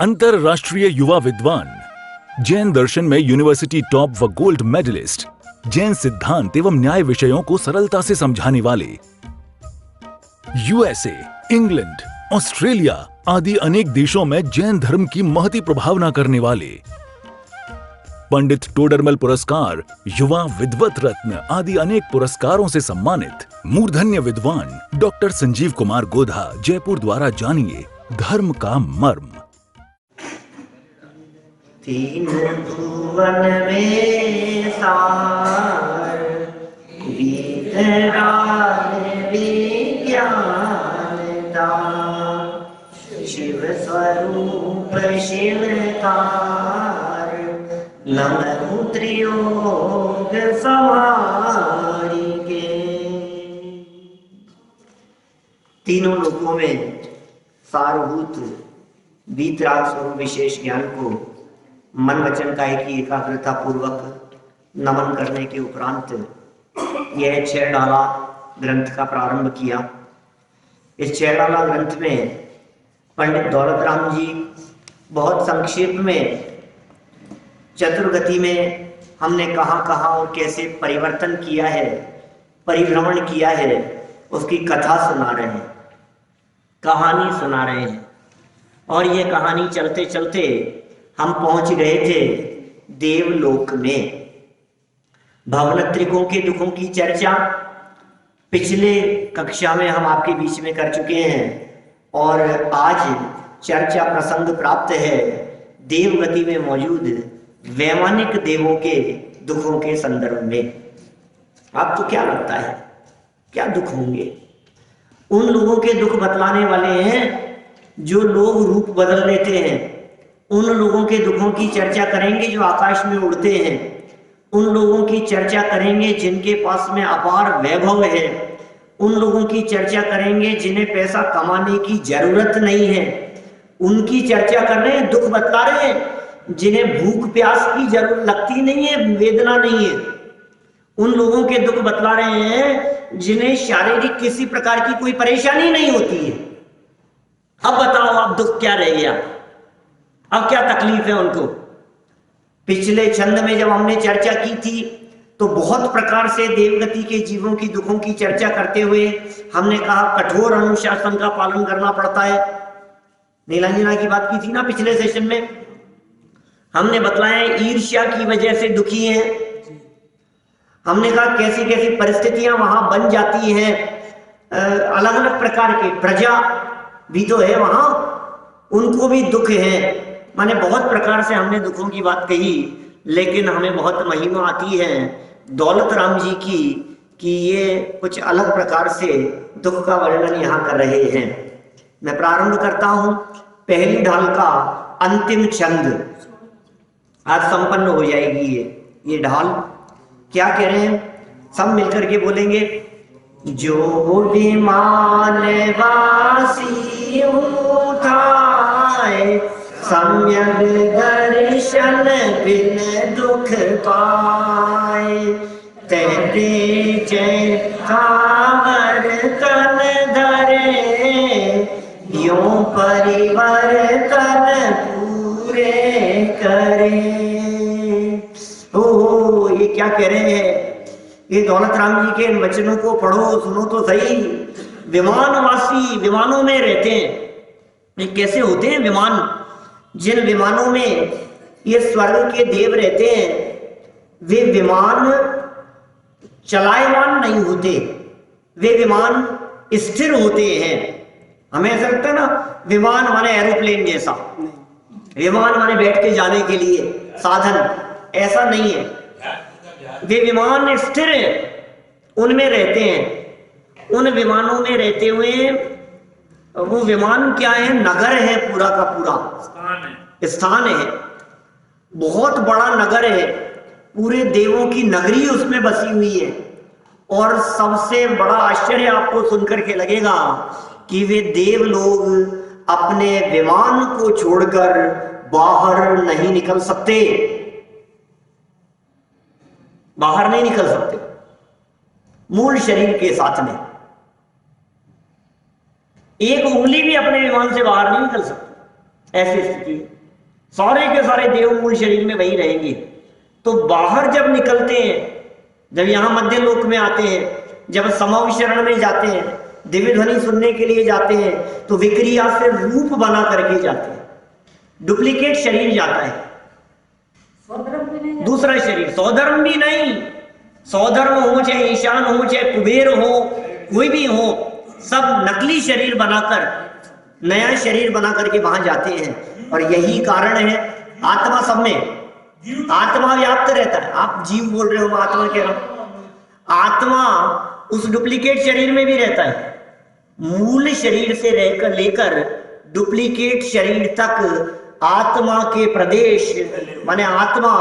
अंतरराष्ट्रीय युवा विद्वान, जैन दर्शन में यूनिवर्सिटी टॉप व गोल्ड मेडलिस्ट, जैन सिद्धांत एवं न्याय विषयों को सरलता से समझाने वाले, यूएसए, इंग्लैंड, ऑस्ट्रेलिया आदि अनेक देशों में जैन धर्म की महती प्रभावना करने वाले, पंडित टोडरमल पुरस्कार, युवा विद्वत रत्न आदि अनेक पुरस्कारों से सम्मानित मूर्धन्य विद्वान डॉक्टर संजीव कुमार गोधा जयपुर द्वारा जानिए धर्म का मर्म। तीन भुवन में सार, वीतराग विज्ञान दान, शिव स्वरूप शिवकार, नमः त्रियोग समारिके। तीनों लोकों में सारभूत वीतराग स्वरूप विशेष ज्ञान को मन वचन काया की एकाग्रता पूर्वक नमन करने के उपरांत यह 6 डाला ग्रंथ का प्रारंभ किया। इस 6 डाला ग्रंथ में पंडित दौलत राम जी बहुत संक्षेप में चतुर्गति में हमने कहाँ और कैसे परिवर्तन किया है, परिभ्रमण किया है, उसकी कथा सुना रहे हैं, कहानी सुना रहे हैं। और ये कहानी चलते चलते हम पहुंच गए थे देवलोक में। भवनत्रिकों के दुखों की चर्चा पिछले कक्षा में हम आपके बीच में कर चुके हैं और आज चर्चा प्रसंग प्राप्त है देवगति में मौजूद वैमानिक देवों के दुखों के संदर्भ में। आपको क्या लगता है क्या दुख होंगे? उन लोगों के दुख बतलाने वाले हैं जो लोग रूप बदल लेते हैं। उन लोगों के दुखों की चर्चा करेंगे जो आकाश में उड़ते हैं। उन लोगों की चर्चा करेंगे जिनके पास में अपार वैभव है। उन लोगों की चर्चा करेंगे जिन्हें पैसा कमाने की जरूरत नहीं है। उनकी चर्चा कर रहे हैं, दुख बतला रहे हैं जिन्हें भूख प्यास की जरूरत लगती नहीं है, वेदना नहीं है। उन लोगों के दुख बतला रहे हैं जिन्हें शारीरिक किसी प्रकार की कोई परेशानी नहीं होती है। अब बताओ, अब दुख क्या रह गया? अब क्या तकलीफ है उनको? पिछले छंद में जब हमने चर्चा की थी तो बहुत प्रकार से देवगति के जीवों की दुखों की चर्चा करते हुए हमने कहा कठोर अनुशासन का पालन करना पड़ता है। नीलांजना की बात की थी ना पिछले सेशन में। हमने बतलाया ईर्ष्या की वजह से दुखी हैं। हमने कहा कैसी कैसी परिस्थितियां वहां बन जाती हैं। अलग अलग प्रकार के प्रजा भी तो है वहां, उनको भी दुख है। माने बहुत प्रकार से हमने दुखों की बात कही, लेकिन हमें बहुत महिमा आती है दौलत राम जी की कि ये कुछ अलग प्रकार से दुख का वर्णन यहाँ कर रहे हैं। मैं प्रारंभ करता हूं पहली ढाल का अंतिम छंद। आज संपन्न हो जाएगी ये ढाल। क्या कह रहे हैं? सब मिलकर के बोलेंगे। जो विमान वासी उठाए, सम्यक दर्शन बिन दुख पाए, तेरे चैतावर तन धरे, यों परिवर्तन पूरे करे। ओ ये क्या कह रहे हैं? ये दौलत राम जी के वचनों को पढ़ो, सुनो तो सही। विमानवासी विमानों में रहते हैं। ये कैसे होते हैं विमान? जिन विमानों में ये स्वर्ग के देव रहते हैं वे विमान चलायमान नहीं होते, वे विमान स्थिर होते हैं। हमें ऐसा लगता है ना विमान माने एरोप्लेन जैसा, विमान माने बैठ के जाने के लिए साधन, ऐसा नहीं है। वे विमान स्थिर हैं, उनमें रहते हैं। उन विमानों में रहते हुए वो विमान क्या है? नगर है, पूरा का पूरा स्थान है। बहुत बड़ा नगर है, पूरे देवों की नगरी उसमें बसी हुई है। और सबसे बड़ा आश्चर्य आपको सुनकर के लगेगा कि वे देव लोग अपने विमान को छोड़कर बाहर नहीं निकल सकते, बाहर नहीं निकल सकते मूल शरीर के साथ में। एक उंगली भी अपने विमान से बाहर नहीं निकल सकती। ऐसी स्थिति है। सारे के सारे देव मूल शरीर में वही रहेंगे। तो बाहर जब निकलते हैं, जब यहाँ मध्य लोक में आते हैं, जब समविशरण में जाते हैं, दिव्य ध्वनि सुनने के लिए जाते हैं, तो विक्रिया से रूप बना करके जाते हैं, डुप्लीकेट शरीर जाता है, दूसरा शरीर। स्वधर्म भी नहीं, स्वधर्म हो चाहे ईशान हो चाहे कुबेर हो, कोई भी हो, सब नकली शरीर बनाकर, नया शरीर बना करके वहां जाते हैं। और यही कारण है, आत्मा सब में, आत्मा व्याप्त रहता है। आप जीव बोल रहे हो, मैं आत्मा कह रहा हूं। आत्मा उस डुप्लीकेट शरीर में भी रहता है। मूल शरीर से रहकर लेकर डुप्लीकेट शरीर तक आत्मा के प्रदेश, माने आत्मा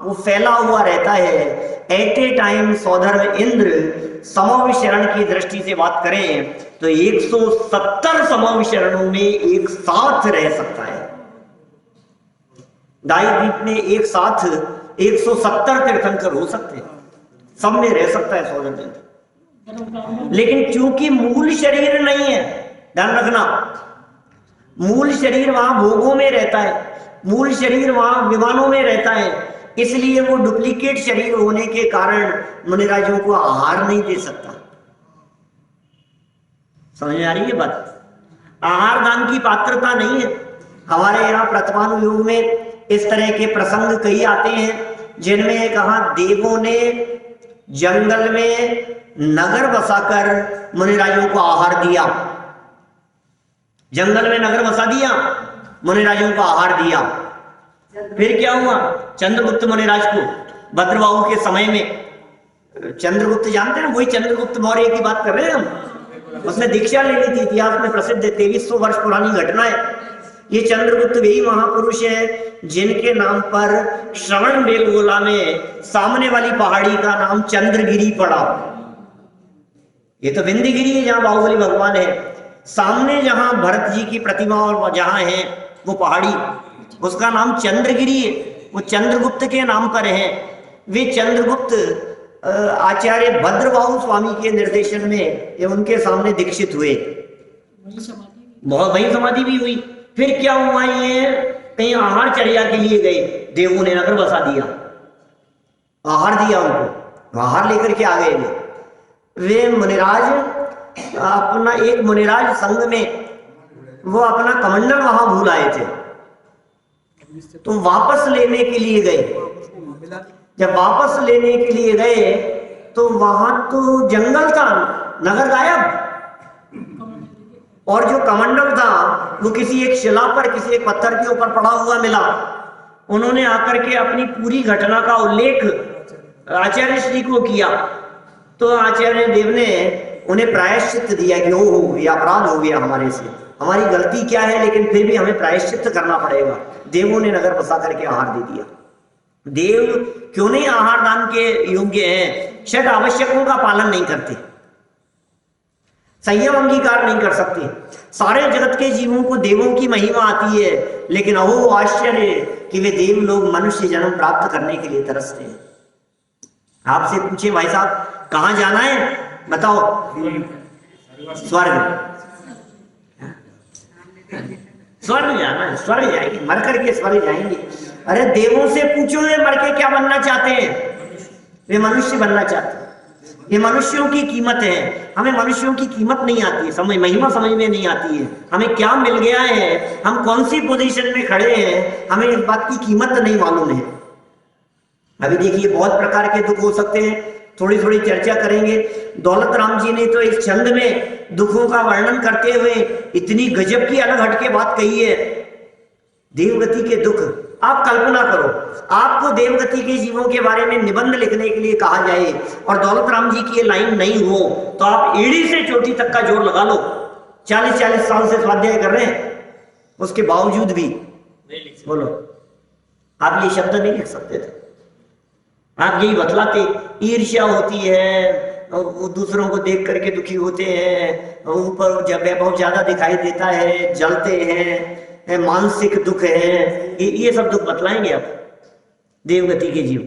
वो फैला हुआ रहता है। At a time Saudharma Indra समविशरण की दृष्टि से बात करें तो 170 समविशरणों में एक साथ रह सकता है। दायद्वीप में एक साथ 170 तीर्थंकर हो सकते हैं, सब में रह सकता है सौधर्म इंद्र। लेकिन चूंकि मूल शरीर नहीं है, ध्यान रखना, मूल शरीर वहां भोगों में रहता है, मूल शरीर वहां विमानों में रहता है, इसलिए वो डुप्लीकेट शरीर होने के कारण मुनिराजों को आहार नहीं दे सकता। समझ में आ रही है बात? आहार दान की पात्रता नहीं है। हमारे यहाँ प्रथमानुयोग में इस तरह के प्रसंग कई आते हैं जिनमें कहा देवों ने जंगल में नगर बसाकर मुनिराजों को आहार दिया, जंगल में नगर बसा दिया, मुनिराजों को आहार दिया। फिर क्या हुआ? चंद्रगुप्त मुनिराज को भद्रबाहु के समय में, चंद्रगुप्त जानते हैं ना, वही चंद्रगुप्त मौर्य की बात कर रहे हैं हम, उसने दीक्षा ले ली थी, इतिहास में प्रसिद्ध है, 2300 वर्ष पुरानी घटना है। ये चंद्रगुप्त वही महापुरुष है जिनके नाम पर श्रवण बेलगोला में सामने वाली पहाड़ी का नाम चंद्रगिरी पड़ा। ये तो विंध्यगिरी है जहां बाहुबली भगवान है, सामने जहां भरत जी की प्रतिमा और जहां है वो पहाड़ी, उसका नाम चंद्रगिरी है, वो चंद्रगुप्त के नाम पर है। वे चंद्रगुप्त आचार्य भद्रबाहु स्वामी के निर्देशन में ये उनके सामने दीक्षित हुए, बहुत वही समाधि भी हुई। फिर क्या हुआ? ये कहीं आहार चर्या के लिए गए, देवों ने नगर बसा दिया, आहार दिया उनको, आहार लेकर के आ गए वे मुनिराज। अपना एक मुनिराज संघ में वो अपना कमंडल वहां भूल आए थे, तो वापस लेने के लिए गए। जब वापस लेने के लिए गए तो वहां तो जंगल था, नगर गायब, और जो कमंडल था वो किसी एक शिला पर, किसी एक पत्थर के ऊपर पड़ा हुआ मिला। उन्होंने आकर के अपनी पूरी घटना का उल्लेख आचार्य श्री को किया, तो आचार्य देव ने उन्हें प्रायश्चित दिया कि ओहो ये अपराध हो गया हमारे से, हमारी गलती क्या है, लेकिन फिर भी हमें प्रायश्चित करना पड़ेगा। देवों ने नगर बसा करके आहार दे दिया। देव क्यों नहीं आहार दान के योग्य हैं? षट आवश्यकों का पालन नहीं करते, संयम अंगीकार नहीं कर सकते। सारे जगत के जीवों को देवों की महिमा आती है, लेकिन अहो आश्चर्य कि वे देव लोग मनुष्य जन्म प्राप्त करने के लिए तरसते हैं। आपसे पूछे भाई साहब कहां जाना है, बताओ? स्वर्ग, स्वर्ग जाना है, स्वर्ग जाएंगे, मर करके स्वर्ग जाएंगे। अरे देवों से पूछो वे मर के क्या बनना चाहते हैं? वे मनुष्य बनना चाहते हैं। ये मनुष्यों की कीमत है, हमें मनुष्यों की कीमत नहीं आती है, समझ महिमा समझ में नहीं आती है, हमें क्या मिल गया है, हम कौन सी पोजीशन में खड़े हैं, हमें इस बात की कीमत नहीं मालूम है। अभी देखिए बहुत प्रकार के दुख हो सकते हैं, थोड़ी थोड़ी चर्चा करेंगे। दौलत राम जी ने तो इस छंद में दुखों का वर्णन करते हुए इतनी गजब की अलग हटके बात कही है। देवगति के दुख, आप कल्पना करो, आपको देवगति के जीवों के बारे में निबंध लिखने के लिए कहा जाए और दौलत राम जी की ये लाइन नहीं हो तो आप एड़ी से चोटी तक का जोर लगा लो, 40-40 साल से स्वाध्याय कर रहे हैं, उसके बावजूद भी बोलो आप ये शब्द नहीं लिख सकते थे। आप यही बतलाते ईर्ष्या होती है और वो दूसरों को देख करके दुखी होते हैं, ऊपर जब वैभव ज्यादा दिखाई देता है जलते हैं, मानसिक दुख है, ये सब दुख बतलाएंगे आप। देवगति के जीव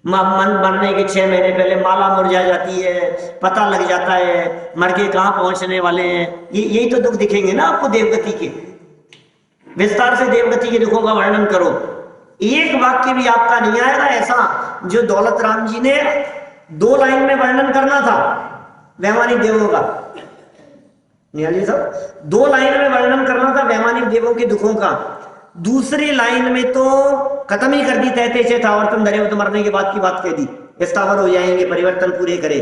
मन मरने के 6 महीने पहले माला मुरझा जाती है, पता लग जाता है मर के कहाँ पहुंचने वाले हैं, यही तो दुख दिखेंगे ना आपको देवगति के। विस्तार से देवगति के दुखों का वर्णन करो। एक वाक्य भी आपका नहीं आएगा ऐसा जो दौलत राम जी ने 2 लाइन में वर्णन करना था वैमानिक देवों का। निहाली साहब 2 लाइन में वर्णन करना था वैमानिक देवों के दुखों का, दूसरी लाइन में तो खत्म ही कर दी। तहते से थावरतन धरे तो मरने के बाद की बात कह दी, स्थावर हो जाएंगे, परिवर्तन पूरे करे।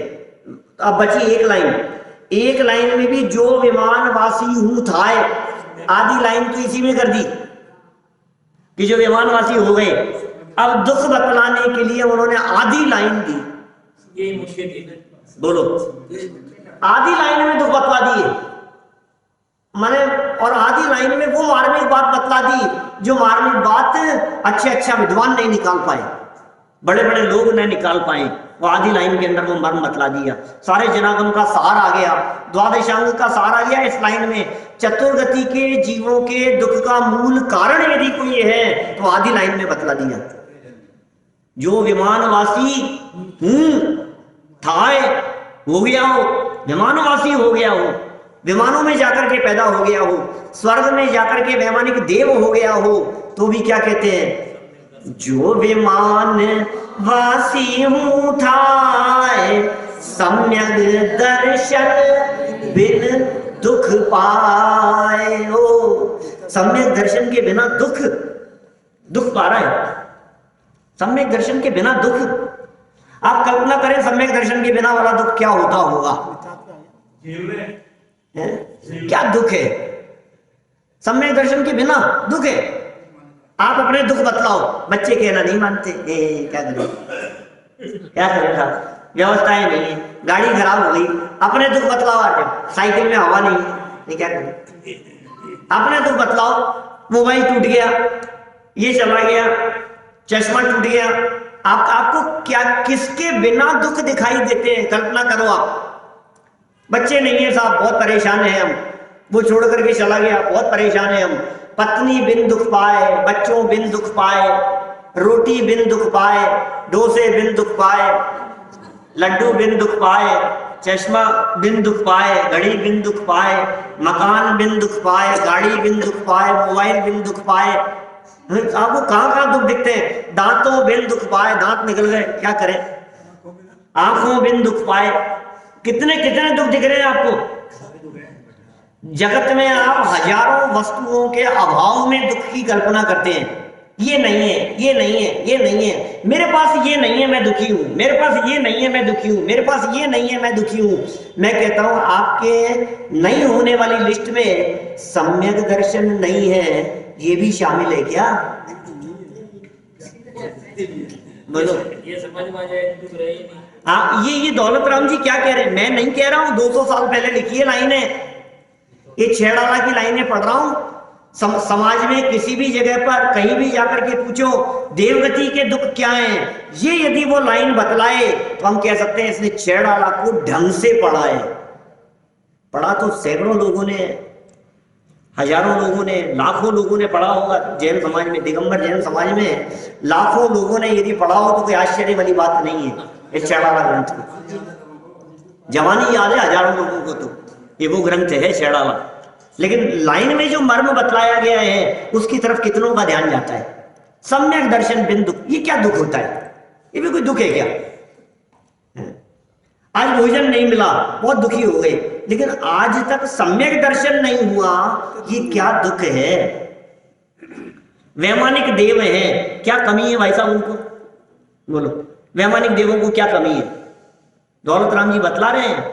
अब बची एक लाइन, एक लाइन में भी जो विमानवासी हूं थाए, आधी लाइन तो इसी में कर दी कि जो विमानवासी हो गए। अब दुख बतलाने के लिए उन्होंने आधी लाइन दी। ये मुश्किल बोलो, आधी लाइन में दुख बतला दिए माने, और आधी लाइन में वो मार्मिक बात बतला दी जो मार्मिक बात अच्छा विद्वान नहीं निकाल पाए, बड़े बड़े लोग नहीं निकाल पाए। वो आधी लाइन के अंदर वो मर्म बतला दिया। सारे जनागम का सार आ गया, द्वादशांग का सार आ गया इस लाइन में। चतुर्गति के जीवों के दुख का मूल कारण यदि कोई है तो आधी लाइन में बतला दिया। जो विमानवासी थाए हो गया हो, विमानवासी हो गया हो, विमानों में जाकर के पैदा हो गया हो, स्वर्ग में जाकर के वैमानिक देव हो गया हो, तो भी क्या कहते हैं? जो विमान वासी हूं थाए, सम्यक दर्शन बिन दुख पाए हो। सम्यक दर्शन के बिना दुख पा रहा है। सम्यक दर्शन के बिना दुख, आप कल्पना करें सम्यक दर्शन के बिना वाला दुख क्या होता होगा। क्या दुख है सम्यक दर्शन के बिना, दुख है। आप अपने दुख बतलाओ, बच्चे कहना नहीं मानते, क्या करें साहब, व्यवस्थाएं नहीं है, गाड़ी खराब हो गई, अपने दुख बतलाओ। आज साइकिल में हवा नहीं है, क्या करें? अपने दुख बतलाओ। मोबाइल टूट गया, ये चला गया, चश्मा टूट गया, आपको क्या किसके बिना दुख दिखाई देते हैं? कल्पना करो आप। बच्चे नहीं है साहब, बहुत परेशान है हम, वो छोड़ करके चला गया, बहुत परेशान है हम। पत्नी बिन दुख पाए, बच्चों बिन दुख पाए, रोटी बिन दुख पाए, डोसे बिन दुख पाए, लड्डू बिन दुख पाए, चश्मा बिन दुख पाए, घड़ी बिन दुख पाए, मकान बिन दुख पाए, गाड़ी बिन दुख पाए, मोबाइल बिन दुख पाए। आपको कहां दुख दिखते हैं? दांतों बिन दुख पाए, दांत निकल गए, क्या करें? आंखों बिन दुख पाए, कितने कितने दुख दिख रहे हैं आपको। जगत में आप हजारों वस्तुओं के अभाव में दुख की कल्पना करते हैं। ये नहीं है, ये नहीं है, ये नहीं है, मेरे पास ये नहीं है मैं दुखी हूं, मेरे पास ये नहीं है मैं दुखी हूं, मेरे पास ये नहीं है मैं दुखी हूं। मैं कहता हूं आपके नहीं होने वाली लिस्ट में सम्यक दर्शन नहीं है, ये भी शामिल है क्या? बोलो, ये समझ में आ जाए दुख रहे ही नहीं। हाँ, ये दौलत राम जी क्या कह रहे हैं? मैं नहीं कह रहा हूं, 200 साल पहले लिखी है लाइनें, ये छेड़ाला की लाइनें पढ़ रहा हूं। समाज में किसी भी जगह पर कहीं भी जाकर के पूछो देवगति के दुख क्या हैं, ये यदि वो लाइन बतलाए तो हम कह सकते हैं इसने छेड़ाला को ढंग से पढ़ा है। पढ़ा तो सैकड़ों लोगों ने, हजारों लोगों ने, लाखों लोगों ने पढ़ा होगा। जैन समाज में, दिगंबर जैन समाज में लाखों लोगों ने यदि पढ़ा हो तो कोई आश्चर्य वाली बात नहीं है इस छेड़ाला ग्रंथ को। जवानी याद है हजारों लोगों को, तो ये वो ग्रंथ है छेड़ाला। लेकिन लाइन में जो मर्म बतलाया गया है उसकी तरफ कितनों का ध्यान जाता है? सम्यक दर्शन बिन दुख, ये क्या दुख होता है? ये भी कोई दुख है क्या? आज भोजन नहीं मिला, बहुत दुखी हो गए, लेकिन आज तक सम्यक दर्शन नहीं हुआ, ये क्या दुख है? वैमानिक देव है, क्या कमी है भाई साहब उनको? बोलो, वैमानिक देवों को क्या कमी है? दौलत राम जी बतला रहे हैं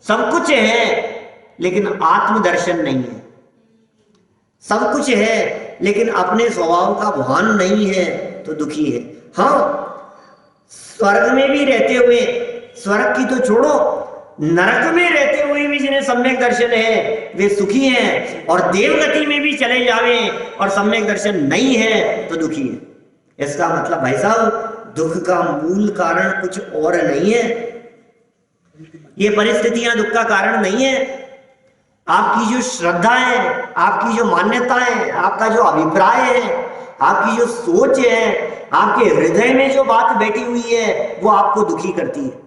सब कुछ है लेकिन आत्मदर्शन नहीं है, सब कुछ है लेकिन अपने स्वभाव का भान नहीं है, तो दुखी है। हाँ, स्वर्ग में भी रहते हुए, स्वर्ग की तो छोड़ो, नरक में रहते हुए भी जिन्हें सम्यक दर्शन है वे सुखी हैं, और देवगति में भी चले जावे और सम्यक दर्शन नहीं है तो दुखी है। इसका मतलब भाई साहब दुख का मूल कारण कुछ और नहीं है, ये परिस्थितियां दुख का कारण नहीं है। आपकी जो श्रद्धा है, आपकी जो मान्यता है, आपका जो अभिप्राय है, आपकी जो सोच है, आपके हृदय में जो बात बैठी हुई है वो आपको दुखी करती है।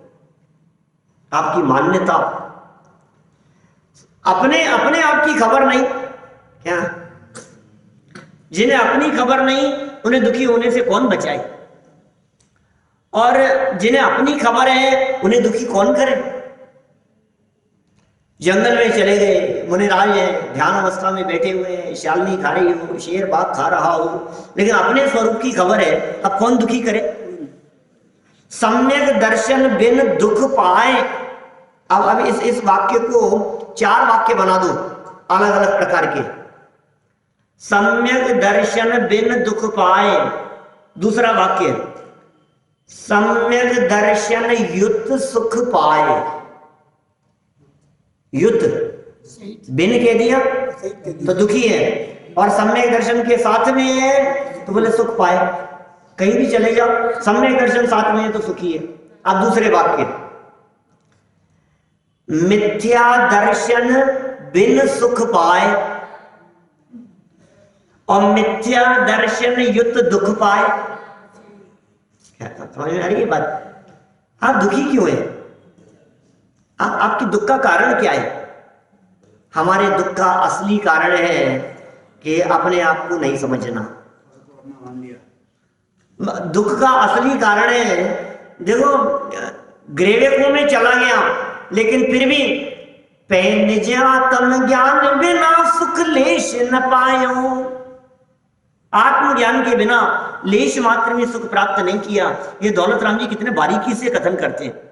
आपकी मान्यता, अपने अपने आप की खबर नहीं, क्या जिन्हें अपनी खबर नहीं उन्हें दुखी होने से कौन बचाए, और जिन्हें अपनी खबर है उन्हें दुखी कौन करे। जंगल में चले गए, मुनिराज है, ध्यान अवस्था में बैठे हुए हैं, शालनी खा रही हो, शेर बाग खा रहा हो, लेकिन अपने स्वरूप की खबर है, अब कौन दुखी करे। सम्यक दर्शन बिन दुख पाए। अब इस वाक्य को 4 वाक्य बना दो अलग अलग प्रकार के। सम्यक दर्शन बिन दुख पाए, दूसरा वाक्य सम्यक दर्शन युत सुख पाए। युत बिन कह दिया तो दुखी है, और सम्यक दर्शन के साथ में है तो बोले सुख पाए। कहीं भी चले जाओ सम्यक दर्शन साथ में है तो सुखी है। अब दूसरे वाक्य मिथ्या दर्शन बिन सुख पाए और मिथ्या दर्शन युत दुख पाए। क्या समझ में आ रही है बात? आप दुखी क्यों है? आपकी दुख का कारण क्या है? हमारे दुख का असली कारण है कि अपने आप को नहीं समझना। दुख का असली कारण है, देखो ग्रेवेकों में चला गया लेकिन फिर भी पैनिजातम ज्ञान बिना सुख लेश न पायो। आत्मज्ञान के बिना लेश मात्र में सुख प्राप्त नहीं किया। ये दौलत राम जी कितने बारीकी से कथन करते हैं।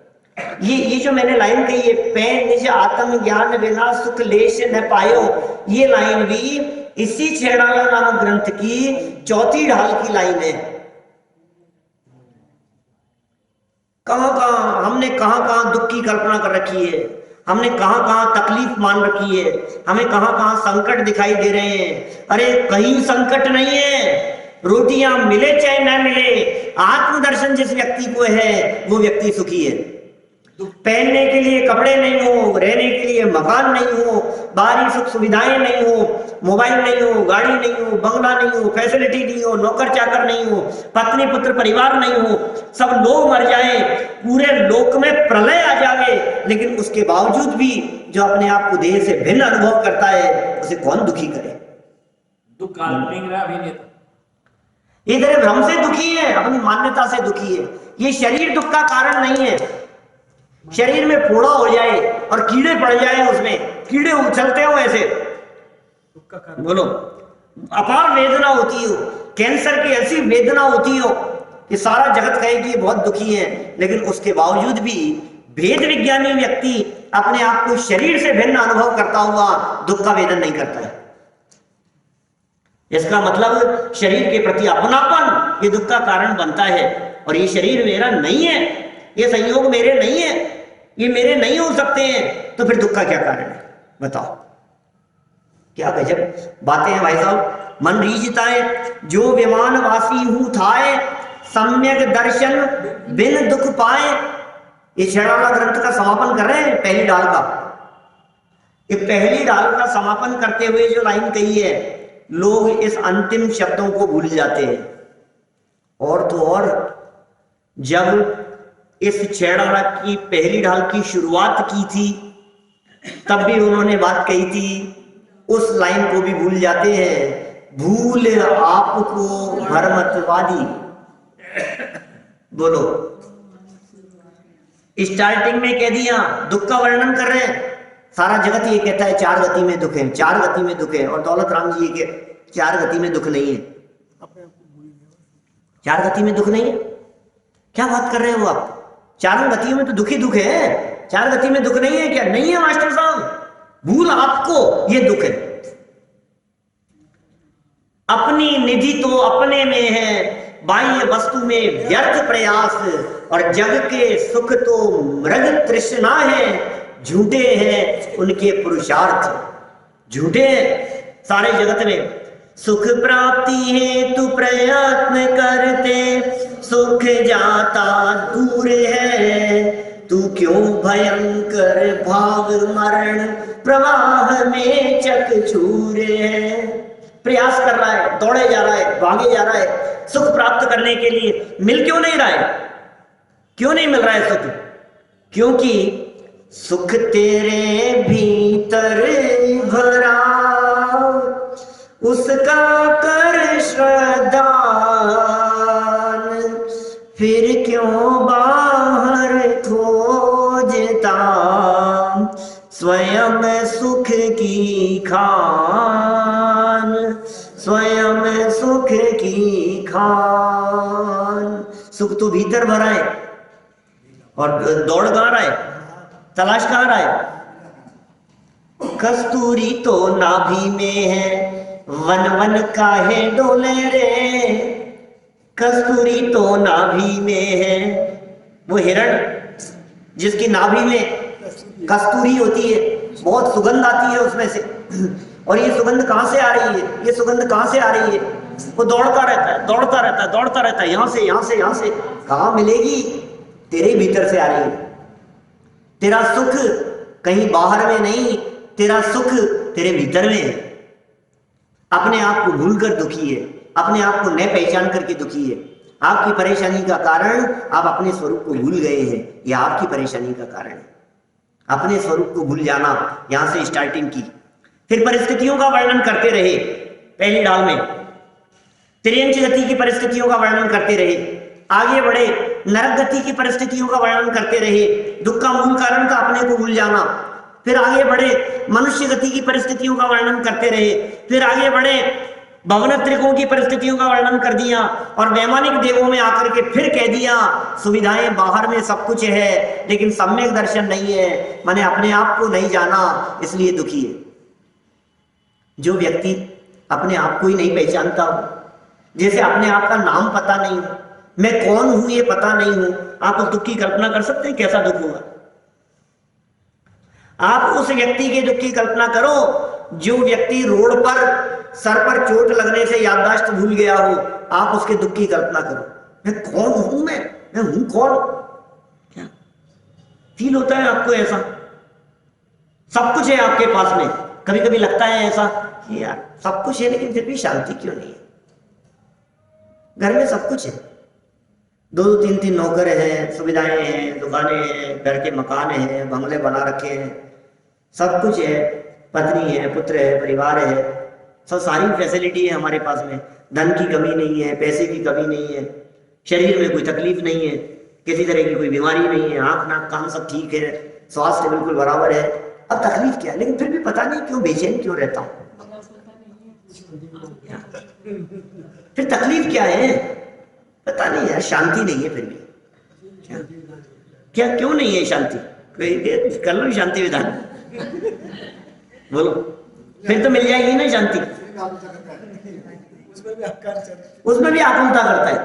ये जो मैंने लाइन कही है, पै निज आत्म ज्ञान बिना सुख लेश न पायो, ये लाइन भी इसी छेड़ाला नामक ग्रंथ की 4थी ढाल की लाइन है। हमने कहां दुख की कल्पना कर रखी है, हमने कहां तकलीफ मान रखी है, हमें कहां संकट दिखाई दे रहे हैं। अरे कहीं संकट नहीं है, रोटियां मिले चाहे ना मिले, आत्मदर्शन जिस व्यक्ति को है वो व्यक्ति सुखी है। पहनने के लिए कपड़े नहीं हो, रहने के लिए मकान नहीं हो, बाहरी सुख सुविधाएं नहीं हो, मोबाइल नहीं हो, गाड़ी नहीं हो, बंगला नहीं हो, फैसिलिटी नहीं हो, नौकर चाकर नहीं हो, पत्नी पुत्र परिवार नहीं हो, सब लोग मर जाए, पूरे लोक में प्रलय आ जाए, लेकिन उसके बावजूद भी जो अपने आप को देह से भिन्न अनुभव करता है उसे कौन दुखी करे? दुख काल्पनिक रहा भी नहीं था। ये तेरे भ्रम से दुखी है, अपनी मान्यता से दुखी है। ये शरीर दुख का कारण नहीं है। शरीर में फोड़ा हो जाए और कीड़े पड़ जाए, उसमें कीड़े उछलते हो ऐसे, बोलो अपार वेदना होती हो, कैंसर की ऐसी वेदना होती हो कि सारा जगत कहे कि ये बहुत दुखी है, लेकिन उसके बावजूद भी भेद विज्ञानी व्यक्ति अपने आप को शरीर से भिन्न अनुभव करता हुआ दुख का वेदन नहीं करता है। इसका मतलब शरीर के प्रति अपनापन ये दुख का कारण बनता है। और ये शरीर मेरा नहीं है, ये संयोग मेरे नहीं है, ये मेरे नहीं हो सकते हैं, तो फिर दुख का क्या कारण है? बताओ। क्या गजब बातें हैं भाई साहब। मन रीझता है जो विमान वासी हूं थाए, सम्यक दर्शन बिन दुख पाए। ये छेड़ाला ग्रंथ का समापन कर रहे हैं पहली डाल का। ये पहली डाल का समापन करते हुए जो लाइन कही है, लोग इस अंतिम शब्दों को भूल जाते हैं। और तो और जब इस छेड़ाला की पहली ढाल की शुरुआत की थी तब भी उन्होंने बात कही थी, उस लाइन को भी भूल जाते हैं। भूल आपको भरमतवादी। बोलो, स्टार्टिंग में कह दिया दुख का वर्णन कर रहे हैं, सारा जगत ये कहता है 4 गति में दुख है, 4 गति में दुख है, और दौलत राम जी ये 4 गति में दुख नहीं है। 4 गति में दुख नहीं है? क्या बात कर रहे हो आप? चारों गतियों में तो दुख ही दुख है, 4 गति में दुख नहीं है क्या? नहीं है मास्टर साहब, भूल आपको ये दुख है। अपनी निधि तो अपने में है, बाह्य वस्तु में व्यर्थ प्रयास, और जग के सुख तो मृग तृष्णा है, झूठे हैं उनके पुरुषार्थ। झूठे हैं सारे जगत में। सुख प्राप्ति हेतु प्रयत्न करते, सुख जाता दूर है, तू क्यों भयंकर भाव मरण प्रवाह में चकचूर है। प्रयास कर रहा है, दौड़े जा रहा है, भागे जा रहा है सुख प्राप्त करने के लिए, मिल क्यों नहीं रहा है? क्यों नहीं मिल रहा है सुख? क्योंकि सुख तेरे भीतर भरा, उसका कर श्रद्धान, फिर क्यों बाहर खोजता, स्वयं सुख की खान, स्वयं सुख की खान। सुख तो भीतर भरा है, और दौड़ कहाँ रहा है, तलाश कहाँ रहा है? कस्तूरी तो नाभि में है, वन वन काहे डोले रे, कस्तूरी तो नाभि में है। वो हिरण जिसकी नाभि में कस्तूरी होती है, बहुत सुगंध आती है उसमें से, और ये सुगंध कहाँ से आ रही है, ये सुगंध कहाँ से आ रही है? वो दौड़ता रहता है, दौड़ता रहता है, दौड़ता रहता है, यहाँ से यहाँ से यहाँ से। कहाँ मिलेगी? तेरे भीतर से आ रही है। तेरा सुख कहीं बाहर में नहीं, तेरा सुख तेरे भीतर में है। अपने आप को भूल कर दुखी है, अपने आप को न पहचान करके दुखी है। आपकी परेशानी का कारण आप अपने स्वरूप को भूल गए हैं, यह आपकी परेशानी का कारण है। अपने स्वरूप को भूल जाना, यहां से स्टार्टिंग की। फिर परिस्थितियों का वर्णन करते रहे, पहली डाल में त्रियंच गति की परिस्थितियों का वर्णन करते रहे, आगे बढ़े नरक गति की परिस्थितियों का वर्णन करते रहे, दुख का मूल कारण का अपने को भूल जाना। फिर आगे बढ़े मनुष्य गति की परिस्थितियों का वर्णन करते रहे, फिर आगे बढ़े भवनत्रिकों की परिस्थितियों का वर्णन कर दिया, और वैमानिक देवों में आकर के फिर कह दिया सुविधाएं बाहर में सब कुछ है, लेकिन सम्यक दर्शन नहीं है, मैंने अपने आप को नहीं जाना, इसलिए दुखी है। जो व्यक्ति अपने आप को ही नहीं पहचानता हो, जैसे अपने आप का नाम पता नहीं हो, मैं कौन हूं ये पता नहीं हूं, आप उस दुख की कल्पना कर सकते हैं कैसा दुख होगा? आप उस व्यक्ति के दुख की कल्पना करो जो व्यक्ति रोड पर सर पर चोट लगने से याददाश्त भूल गया हो, आप उसके दुख की कल्पना करो। मैं कौन हूं, मैं हूं कौन? क्या फील होता है आपको ऐसा? सब कुछ है आपके पास में, कभी कभी लगता है ऐसा कि यार सब कुछ है लेकिन फिर भी शांति क्यों नहीं है? घर में सब कुछ है, दो दो तीन तीन नौकर हैं, सुविधाएं हैं, दुकानें हैं, घर के मकान हैं, बंगले बना रखे हैं, सब कुछ है, पत्नी है, पुत्र है, परिवार है, सब सारी फैसिलिटी है हमारे पास में। धन की कमी नहीं है, पैसे की कमी नहीं है, शरीर में कोई तकलीफ नहीं है, किसी तरह की कोई बीमारी नहीं है, आंख नाक कान सब ठीक है, स्वास्थ्य बिल्कुल बराबर है। अब तकलीफ क्या है? लेकिन फिर भी पता नहीं क्यों बेचैन क्यों रहता हूं। फिर तकलीफ क्या है? पता नहीं यार, शांति नहीं है। फिर भी क्या क्यों नहीं है शांति? कर लो शांति विधान, बोलो, फिर तो मिल जाएगी ना शांति। उसमें भी आकुलता करता है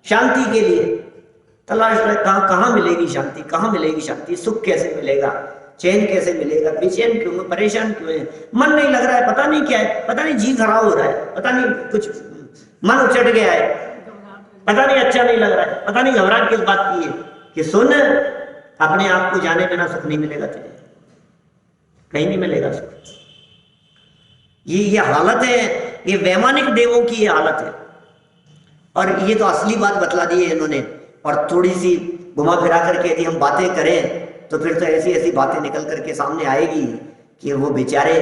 शांति के लिए, तलाश कहाँ कहाँ मिलेगी शांति, कहाँ मिलेगी शांति, सुख कैसे मिलेगा, चैन कैसे मिलेगा, बेचैन क्यों है, परेशान क्यों है, मन नहीं लग रहा है, पता नहीं क्या है, पता नहीं जी खराब हो रहा है, पता नहीं कुछ मन उचट गया है, पता नहीं अच्छा नहीं लग रहा है, पता नहीं घबराहट किस बात की है। कि सुन, अपने आप को जाने बिना सुख नहीं मिलेगा तुझे, कहीं नहीं मिलेगा सुख। ये हालत है, ये वैमानिक देवों की ये हालत है। और ये तो असली बात बतला दी है इन्होंने। और थोड़ी सी घुमा फिरा करके यदि हम बातें करें तो फिर तो ऐसी ऐसी बातें निकल करके सामने आएगी कि वो बेचारे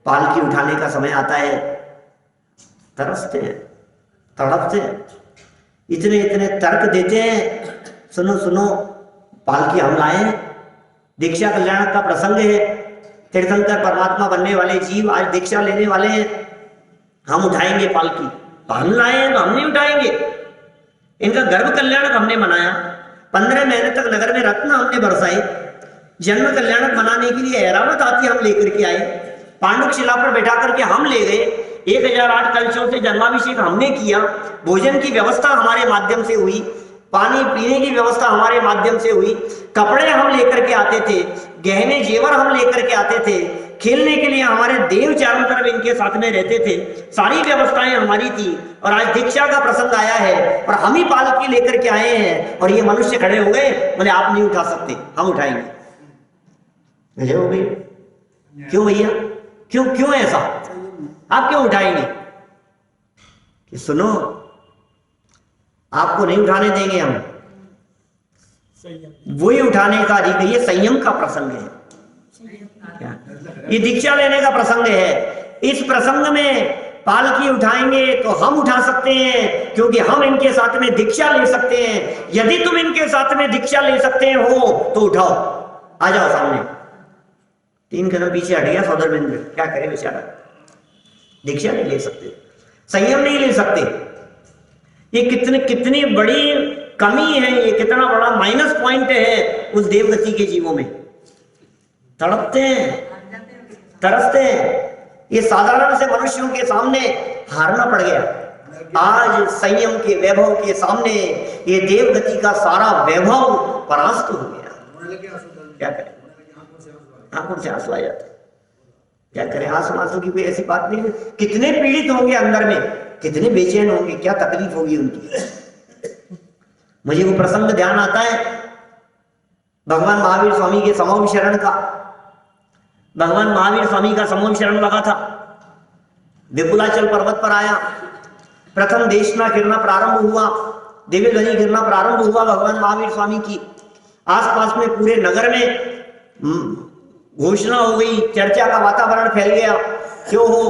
पालकी उठाने का समय आता है, तरसते हैं, तड़पते हैं, इतने इतने तर्क देते हैं, सुनो सुनो पालकी हम लाए, दीक्षा कल्याण का प्रसंग है, तीर्थंकर परमात्मा बनने वाले जीव आज दीक्षा लेने वाले हैं, हम उठाएंगे पालकी, हम लाए हैं तो हम नहीं उठाएंगे। इनका गर्भ कल्याणक हमने मनाया, 15 महीने तक नगर में रत्न हमने बरसाए, जन्म कल्याणक मनाने के लिए ऐरावत आती हम लेकर के आए, पांडुक शिला पर बैठा करके हम ले गए, 1008 कलशों से जन्माभिषेक हमने किया, भोजन की व्यवस्था हमारे माध्यम से हुई, पानी पीने की व्यवस्था हमारे माध्यम से हुई, कपड़े हम लेकर के आते थे, गहने जेवर हम लेकर के आते थे, खेलने के लिए हमारे देव चारों तरफ इनके साथ में रहते थे, सारी व्यवस्थाएं हमारी थी। और आज दीक्षा का प्रसंग आया है और हम ही पालकी लेकर के आए हैं, और ये मनुष्य खड़े हो गए, बोले आप नहीं उठा सकते, हम उठाएंगे। हो गई क्यों भैया, क्यों क्यों ऐसा, आप क्यों उठाएंगे? कि सुनो, आपको नहीं उठाने देंगे हम, वही उठाने का अधिकार। ये संयम का प्रसंग है, क्या ये दीक्षा लेने का प्रसंग है। इस प्रसंग में पालकी उठाएंगे तो हम उठा सकते हैं, क्योंकि हम इनके साथ में दीक्षा ले सकते हैं। यदि तुम इनके साथ में दीक्षा ले सकते हो तो उठाओ, आ जाओ सामने। 3 कदम पीछे हट गया सौदामिंद्र, क्या करे बेचारा, दीक्षा नहीं ले सकते, संयम नहीं ले सकते। ये कितनी बड़ी कमी है, ये कितना बड़ा माइनस पॉइंट है उस देवगति के जीवों में। तड़पते हैं, तरसते हैं। ये साधारण से मनुष्यों के सामने हारना पड़ गया। आज संयम के वैभव के सामने ये देवगति का सारा वैभव परास्त हो गया। क्या करें, आंखों से आंसू आ जाते, क्या करें, आंसू की कोई ऐसी बात नहीं है। कितने पीड़ित होंगे अंदर में, कितने बेचैन होंगे, क्या तकलीफ होगी उनकी। मुझे वो प्रसंग ध्यान आता है भगवान महावीर स्वामी के समूह शरण का। भगवान महावीर स्वामी का समूह शरण लगा था, विपुलाचल पर्वत पर आया, प्रथम देशना गिरना प्रारंभ हुआ, दिव्य ध्वनि गिरना प्रारंभ हुआ भगवान महावीर स्वामी की। आसपास में पूरे नगर में घोषणा हो गई, चर्चा का वातावरण फैल गया। क्यों हो,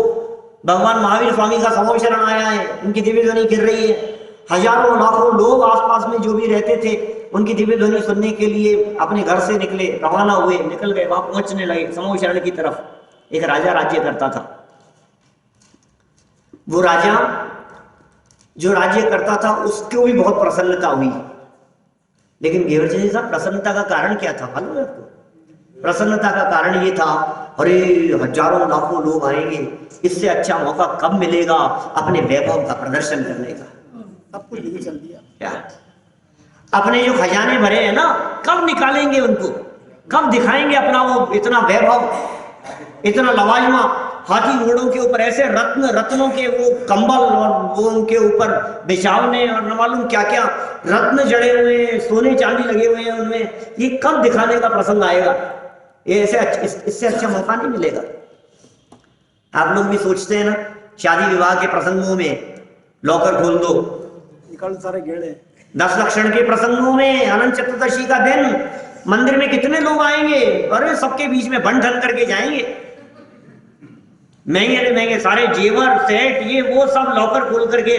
भगवान महावीर स्वामी का समूह शरण आया है, उनकी दिव्य ध्वनि गिर रही है। हजारों लाखों लोग आसपास में जो भी रहते थे उनकी दिव्य ध्वनि सुनने के लिए अपने घर से निकले, रवाना हुए, निकल गए, वहां पहुंचने लगे समूह शरण की तरफ। एक राजा राज्य करता था। वो राजा जो राज्य करता था उसको भी बहुत प्रसन्नता हुई, लेकिन घेवर जी साहब प्रसन्नता का कारण क्या था मालूम है आपको? प्रसन्नता का कारण ये था, अरे हजारों लाखों लोग आएंगे, इससे अच्छा मौका कब मिलेगा अपने वैभव का प्रदर्शन करने का। सब कुछ चल दिया क्या, अपने जो खजाने भरे हैं ना, कब निकालेंगे उनको, कब दिखाएंगे अपना वो इतना वैभव, इतना लवाजमा। हाथी घोड़ों के ऊपर ऐसे रत्नों के वो कंबल और वो उनके ऊपर बिछावने और न मालूम क्या क्या रत्न जड़े हुए हैं, सोने चांदी लगे हुए हैं उनमें। ये कब दिखाने का प्रसंग आएगा, ये इससे अच्छा मौका नहीं मिलेगा। आप लोग भी सोचते हैं ना, शादी विवाह के प्रसंगों में लॉकर खोल दो, निकल सारे गेड़े। 10 लक्षण के प्रसंगों में अनंत चतुर्दशी का दिन मंदिर में कितने लोग आएंगे, अरे सबके बीच में बन ठन करके जाएंगे, महंगे महंगे सारे जेवर सेट ये वो सब लॉकर खोल करके।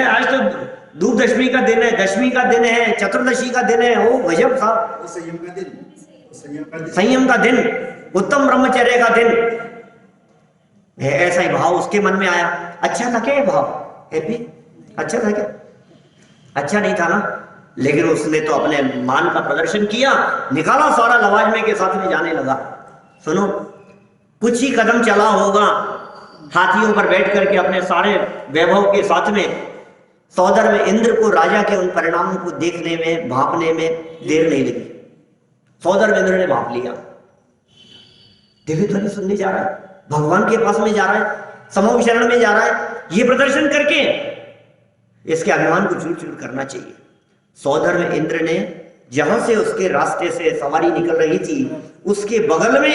आज तो धूप दशमी का दिन है, दशमी का दिन है, चतुर्दशी का दिन है, ओ गजब साहब, संयम का दिन, उत्तम ब्रह्मचर्य का दिन है। ऐसा ही भाव उसके मन में आया। अच्छा था क्या ये भाव, हैप्पी अच्छा था क्या? अच्छा नहीं था ना, लेकिन उसने तो अपने मान का प्रदर्शन किया, निकाला सारा लवाजमे के साथ में जाने लगा। सुनो, कुछ ही कदम चला होगा, हाथियों पर बैठ करके अपने सारे वैभव के साथ में सौदर में इंद्र को, राजा के उन परिणामों को देखने में, भांपने में देर नहीं लगी। सौदर में इंद्र ने भांप लिया, दिव्य ध्वनि सुनने जा रहा है, भगवान के पास में जा रहा है, समूह शरण में जा रहा है, ये प्रदर्शन करके इसके अभिमान को चूर चूर करना चाहिए। सौदर में इंद्र ने जहां से उसके रास्ते से सवारी निकल रही थी, उसके बगल में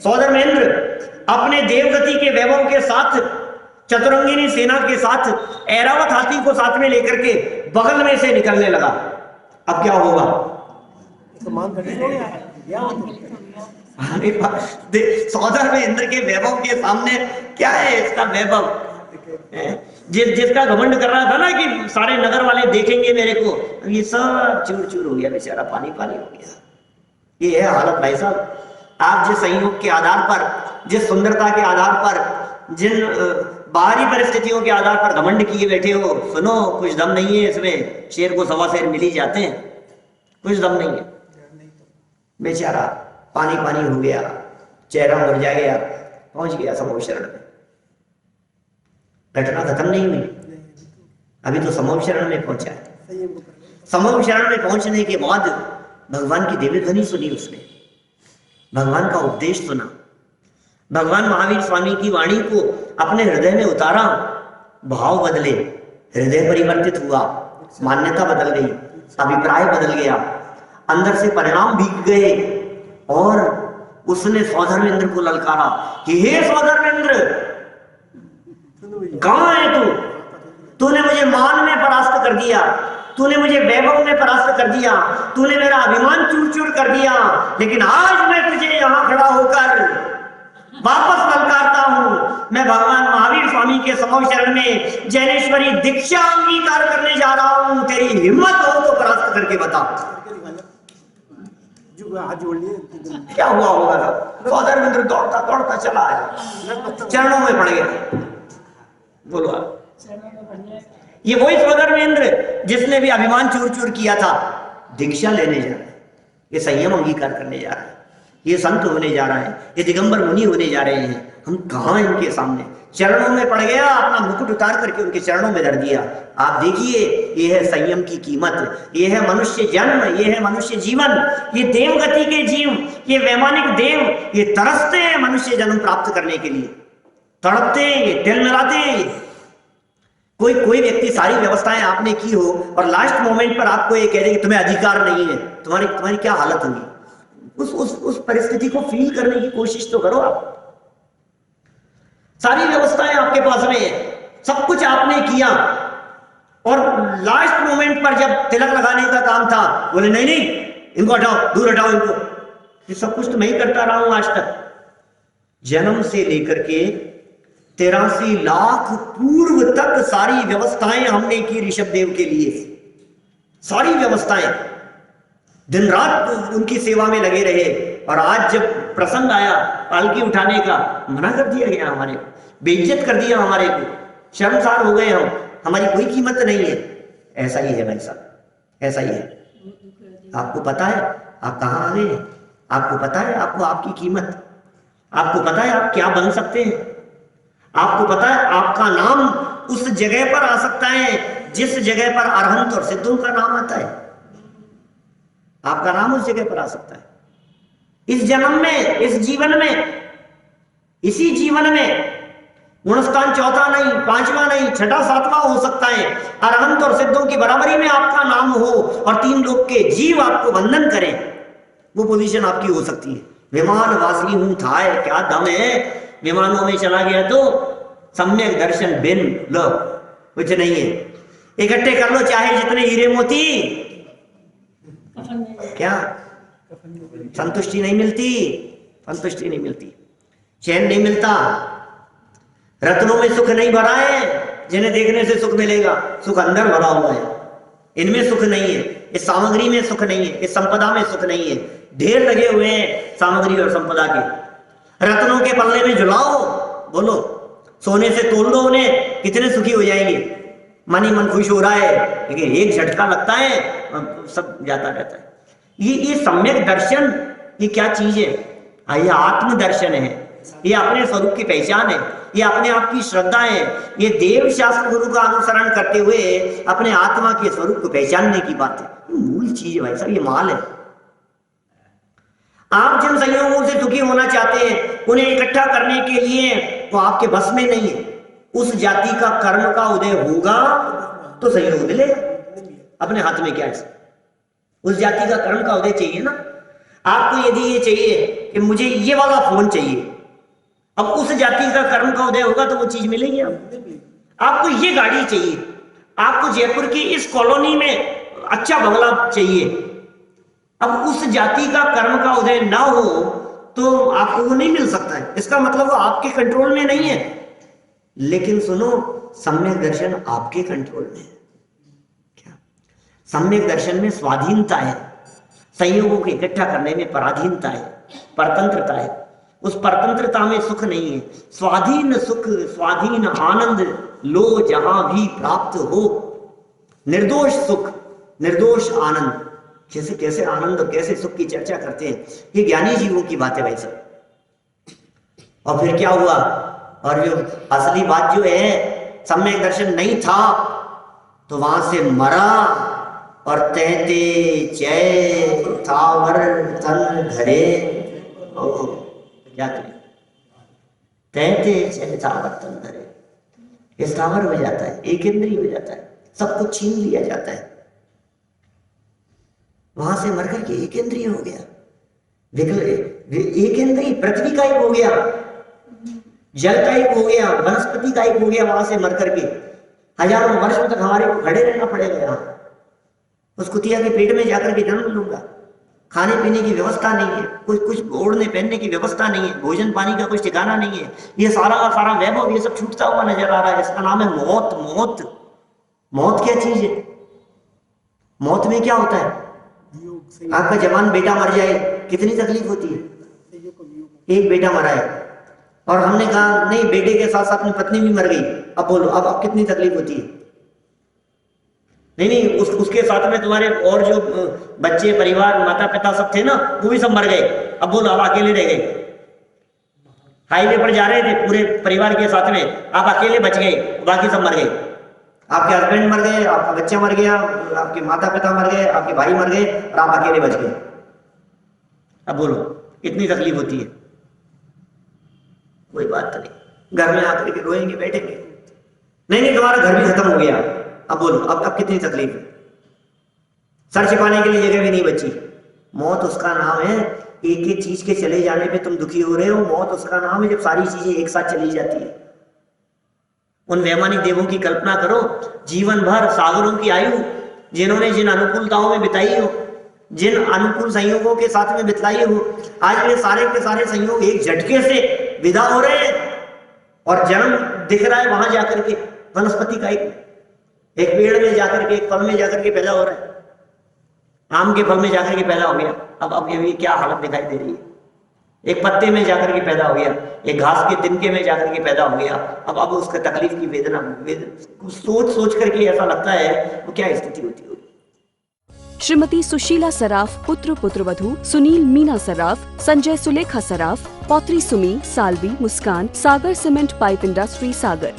सौदर में इंद्र अपने देवगति के वैभव के साथ, चतुरंगिनी सेना के साथ, ऐरावत हाथी को साथ में लेकर के बगल में से निकलने लगा। अब क्या होगा? सौदर में इंद्र के वैभव के सामने क्या है इसका वैभव? जिसका घमंड कर रहा था ना कि सारे नगर वाले देखेंगे मेरे को, ये सब चूर चूर हो गया, बेचारा पानी पानी हो गया। ये है हालत भाई साहब। आप जिस संयोग के आधार पर, जिस सुंदरता के आधार पर, जिन बाहरी परिस्थितियों के आधार पर घमंड किए बैठे हो, सुनो कुछ दम नहीं है इसमें। शेर को 1.25 शेर मिल ही जाते हैं, कुछ दम नहीं है। बेचारा पानी पानी हो गया, चेहरा मुरझा गया, पहुंच गया समूह शरण में। घटना खत्म नहीं हुई, अभी तो समूह शरण में पहुंचा है। समूह शरण में पहुंचने के बाद भगवान की दिव्य ध्वनि सुनी उसने, भगवान का उपदेश सुना, भगवान महावीर स्वामी की वाणी को अपने हृदय में उतारा। भाव बदले, हृदय परिवर्तित हुआ, मान्यता बदल गई, अभिप्राय बदल गया, अंदर से परिणाम भीग गए। और उसने सौधर्मेंद्र को ललकारा कि हे सौधर्मेंद्र, कहां है तू? तूने मुझे मान में परास्त कर दिया, तूने मुझे वैभव में परास्त कर दिया, तूने मेरा अभिमान चूर चूर कर दिया, लेकिन आज मैं तुझे यहां खड़ा होकर वापस ललकारता हूं। मैं भगवान महावीर स्वामी के समोर शरण में ज्ञानेश्वरी दीक्षा अंगीकार करने जा रहा हूं, तेरी हिम्मत हो तो परास्त करके बता। हाथ जोड़ लिए। क्या हुआ होगा? सौदर मित्र दौड़ता दौड़ता चला आया, चरणों में पड़ गया। बोलो आप। ये वही सौदर इंद्र जिसने भी अभिमान चूर चूर किया था, दीक्षा लेने जा रहा है, ये संयम अंगीकार करने जा रहा है, ये संत होने जा रहा है, ये दिगंबर मुनि होने जा रहे हैं। हम कहां इनके सामने? चरणों में पड़ गया, अपना मुकुट उतार करके उनके चरणों में धर दिया। आप देखिए, ये है संयम की कीमत, ये है मनुष्य जन्म, ये है मनुष्य जीवन। ये देवगति के जीव, ये वैमानिक देव, ये तरसते हैं मनुष्य जन्म प्राप्त करने के लिए, तड़पते हैं, ये तिल मिलाते हैं। कोई व्यक्ति सारी व्यवस्थाएं आपने की हो और लास्ट मोमेंट पर आपको ये कह दे कि तुम्हें अधिकार नहीं है, तुम्हारी क्या हालत होगी? उस परिस्थिति को फील करने की कोशिश तो करो आप। सारी व्यवस्थाएं आपके पास में है, सब कुछ आपने किया, और लास्ट मोमेंट पर जब तिलक लगाने का काम था, बोले नहीं नहीं, इनको हटाओ, दूर हटाओ इनको। ये सब कुछ तो मैं ही करता रहा हूं आज तक। जन्म से लेकर के 83 लाख पूर्व तक सारी व्यवस्थाएं हमने की ऋषभ देव के लिए। सारी व्यवस्थाएं, दिन रात उनकी सेवा में लगे रहे, और आज जब प्रसंग आया पालकी उठाने का, मना कर दिया गया, हमारे बेइज्जत कर दिया, हमारे को शर्मसार हो गए हम, हमारी कोई कीमत नहीं है। ऐसा ही है भाई साहब, ऐसा ही है। आपको पता है आप कहां आ गए? आपको पता है आपको आपकी कीमत? आपको पता है आप क्या बन सकते हैं? आपको पता है आपका नाम उस जगह पर आ सकता है जिस जगह पर अरहंत और सिद्धों का नाम आता है? आपका नाम उस जगह पर आ सकता है। इस जन्म में, इस जीवन में, इसी जीवन में गुणस्थान चौथा नहीं, पांचवा नहीं, छठा सातवां हो सकता है। अरहंत और सिद्धों की बराबरी में आपका नाम हो और 3 लोक के जीव आपको वंदन करें, वो पोजीशन आपकी हो सकती है। विमान वासी हूं था है, क्या दम है? विमानों में चला गया तो सम्यक दर्शन बिन लो, कुछ नहीं है। इकट्ठे कर लो चाहे जितने हीरे मोती, क्या संतुष्टि नहीं मिलती, संतुष्टि नहीं मिलती, चैन नहीं मिलता। रत्नों में सुख नहीं भरा है जिन्हें देखने से सुख मिलेगा, सुख अंदर भरा हुआ है। इनमें सुख नहीं है, इस सामग्री में सुख नहीं है, इस संपदा में सुख नहीं है। ढेर लगे हुए हैं सामग्री और संपदा के, रत्नों के पल्ले में झुलाओ, बोलो सोने से तोल दो उन्हें, कितने सुखी हो जाएंगे। मन ही मन खुश हो रहा है, लेकिन एक झटका लगता है सब जाता रहता है। ये सम्यक दर्शन, ये क्या चीज है? ये आत्म दर्शन है, ये अपने स्वरूप की पहचान है, ये अपने आप की श्रद्धा है, ये देव शास्त्र गुरु का अनुसरण करते हुए अपने आत्मा के स्वरूप को पहचानने की बात है। मूल चीज है भाई साहब, ये माल है। आप जिन संयोगों से दुखी होना चाहते हैं उन्हें इकट्ठा करने के लिए तो आपके बस में नहीं है। उस जाति का कर्म का उदय होगा तो संयोग मिलेगा, अपने हाथ में क्या है? उस जाति का कर्म का उदय चाहिए ना। आपको यदि ये चाहिए कि मुझे ये वाला फोन चाहिए, अब उस जाति का कर्म का उदय होगा तो वो चीज मिलेगी आपको। आपको ये गाड़ी चाहिए, आपको जयपुर की इस कॉलोनी में अच्छा बंगला चाहिए, अब उस जाति का कर्म का उदय ना हो तो आपको वो नहीं मिल सकता है। इसका मतलब वो आपके कंट्रोल में नहीं है। लेकिन सुनो, सम्यक दर्शन आपके कंट्रोल में है। क्या सम्यक दर्शन में स्वाधीनता है, संयोगों को इकट्ठा करने में पराधीनता है, परतंत्रता है। उस परतंत्रता में सुख नहीं है। स्वाधीन सुख, स्वाधीन आनंद लो जहां भी प्राप्त हो। निर्दोष सुख, निर्दोष आनंद, कैसे कैसे आनंद और कैसे सुख की चर्चा करते हैं, ये ज्ञानी जीवों की बात है भाई साहब। और फिर क्या हुआ? और जो असली बात जो है, सम्यक दर्शन नहीं था तो वहां से मरा और तहते जय थावर तन घरे, क्या करें? तहते जय थावर तन घरे, स्थावर हो जाता है, एक इंद्रिय हो जाता है, सब कुछ छीन लिया जाता है। वहां से मर करके एक इंद्रिय हो गया, एक इंद्रिय पृथ्वी का एक हो गया, जल का एक हो गया, वनस्पति का एक हो गया। वहां से मर करके हजारों वर्षों तक हमारे को खड़े रहना पड़ेगा। यहाँ उस कुतिया के पेट में जाकर के जन्म लूंगा, खाने पीने की व्यवस्था नहीं है, कुछ ओढ़ने पहनने की व्यवस्था नहीं है, भोजन पानी का कुछ ठिकाना नहीं है। ये सारा का सारा वैभव ये सब छूटता हुआ नजर आ रहा है। इसका नाम है मौत। मौत, मौत क्या चीज है? मौत में क्या होता है? आपका जवान बेटा मर जाए, कितनी तकलीफ होती है? एक बेटा मरा है और हमने कहा नहीं, बेटे के साथ साथ में पत्नी भी मर गई। अब बोलो, अब कितनी तकलीफ होती है? नहीं, उसके साथ में तुम्हारे और जो बच्चे, परिवार, माता पिता सब थे ना, वो भी सब मर गए। अब बोलो, आप अकेले रह गए। हाईवे पर जा रहे थे पूरे परिवार के साथ में, आप अकेले बच गए, बाकी सब मर गए। आपके हस्बैंड मर गए, आपका बच्चा मर गया, आपके माता पिता मर गए, आपके भाई मर गए और आप अकेले बच गए। अब बोलो, कितनी तकलीफ होती है? कोई बात तो नहीं, घर में आकर के रोएंगे, बैठेंगे, नहीं तुम्हारा घर भी खत्म हो गया। अब बोलो, अब कितनी तकलीफ है? सर छिपाने के लिए जगह भी नहीं बची। मौत उसका नाम है। एक एक चीज के चले जाने पे तुम दुखी हो रहे हो। मौत उसका नाम है जब सारी चीजें एक साथ चली जाती है। उन वैमानिक देवों की कल्पना करो, जीवन भर सागरों की आयु, जिन्होंने जिन अनुकूलताओं में बिताई हो, जिन अनुकूल संयोगों के साथ में बिताई हो, आज वे सारे के सारे संयोग एक झटके से विदा हो रहे हैं और जन्म दिख रहा है वहां जाकर के। वनस्पति का एक पेड़ में जाकर के, एक फल में जाकर के पैदा हो रहा है, आम के फल में जाकर के पैदा हो गया। अब ये क्या हालत दिखाई दे रही है? एक पत्ते में जाकर के पैदा हो गया, एक घास के तिनके में जाकर के पैदा हो गया। अब उसका तकलीफ की वेदना सोच करके ऐसा लगता है वो क्या स्थिति होती होगी। श्रीमती सुशीला सराफ पुत्र पुत्रवधू सुनील मीना सराफ, संजय सुलेखा सराफ, पौत्री सुमी, सालवी, मुस्कान, सागर सीमेंट पाइप इंडस्ट्री सागर।